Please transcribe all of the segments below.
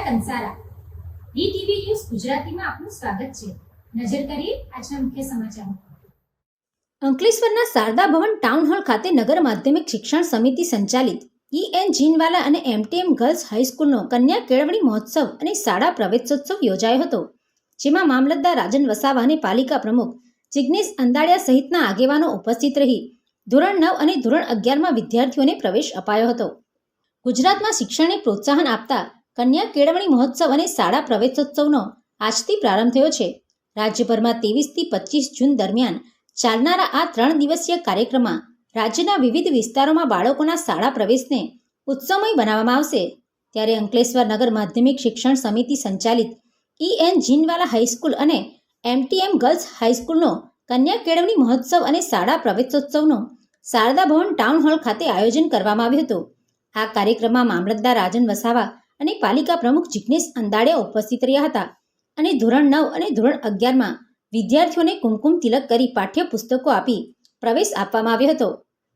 Kansara DTV news ગુજરાતીમાં આપનું સ્વાગત છે. નજર કરીએ આજના મુખ્ય સમાચારો. અંકલેશ્વરના શારદા ભવન ટાઉન હોલ ખાતે નગર માધ્યમિક શિક્ષણ સમિતિ સંચાલિત EN જીનવાલા અને MTM ગર્લ્સ હાઈસ્કૂલનો કન્યા કેળવણી મહોત્સવ અને શાળા પ્રવેશોત્સવ યોજાયો હતો, જેમાં મામલતદાર રાજન વસાવા અને પાલિકા પ્રમુખ જિગ્નેશ અંદાડિયા સહિતના આગેવાનો ઉપસ્થિત રહી ધોરણ 9 અને ધોરણ 11માં વિદ્યાર્થીઓને પ્રવેશ અપાયો હતો. ગુજરાતમાં શિક્ષણને પ્રોત્સાહન આપતા કન્યા કેળવણી મહોત્સવ અને શાળા પ્રવેશોત્સવનો આજથી પ્રારંભ થયો છે. રાજ્યભરમાં 23 થી 25 જૂન દરમિયાન ચાલનારા આ 3 દિવસીય કાર્યક્રમમાં રાજ્યના વિવિધ વિસ્તારોમાં બાળકોના શાળા પ્રવેશને ઉત્સવમય બનાવવામાં આવશે. ત્યારે અંકલેશ્વર નગર માધ્યમિક શિક્ષણ સમિતિ સંચાલિત EN જીનવાલા હાઈસ્કૂલ અને MTM ગર્લ્સ હાઈસ્કૂલનો કન્યા કેળવણી મહોત્સવ અને શાળા પ્રવેશોત્સવનો શારદા ભવન ટાઉન હોલ ખાતે આયોજન કરવામાં આવ્યું હતું. આ કાર્યક્રમમાં મામલતદાર રાજન વસાવા અને પાલિકા પ્રમુખ જિગ્નેશ અંદાડિયા ઉપસ્થિત રહ્યા હતા અને ધોરણ 9 અને ધોરણ 11માં વિદ્યાર્થીઓને કુમકુમ તિલક કરી પાઠ્યપુસ્તકો આપી પ્રવેશ આપવામાં આવ્યો હતો.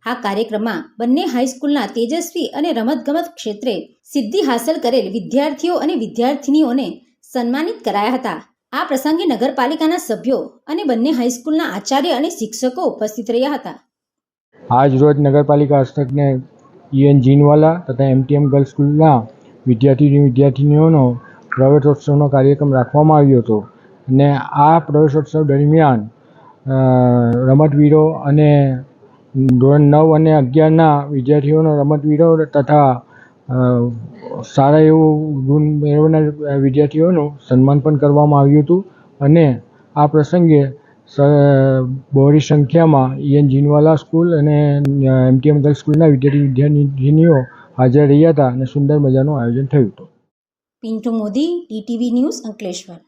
આ કાર્યક્રમમાં બંને હાઈસ્કૂલના તેજસ્વી અને રમતગમત ક્ષેત્રે સિદ્ધિ હાંસલ કરેલ વિદ્યાર્થીઓ અને વિદ્યાર્થિનીઓને સન્માનિત કરાયા હતા. આ પ્રસંગે નગરપાલિકાના સભ્યો અને બંને હાઈસ્કૂલના આચાર્ય અને શિક્ષકો ઉપસ્થિત રહ્યા હતા. આજ રોજ નગરપાલિકા હસ્તકને EN જીનવાલા તથા MTM ગર્લ્સ સ્કૂલના વિદ્યાર્થીનીઓનો પ્રવેશોત્સવનો કાર્યક્રમ રાખવામાં આવ્યો હતો અને આ પ્રવેશોત્સવ દરમિયાન રમતવીરો અને ધોરણ 9 અને 11ના વિદ્યાર્થીઓનો રમતવીરો તથા સારા એવું ગુણ મેળવનાર વિદ્યાર્થીઓનું સન્માન પણ કરવામાં આવ્યું હતું અને આ પ્રસંગે બહોળી સંખ્યામાં EN જીનવાલા સ્કૂલ અને MTM ગર્લ્સ સ્કૂલના વિદ્યાર્થીનીઓ હાજર રહ્યા હતા અને સુંદર મજાનું આયોજન થયું હતું. Pintu Modi, DTV news, Ankleshwar.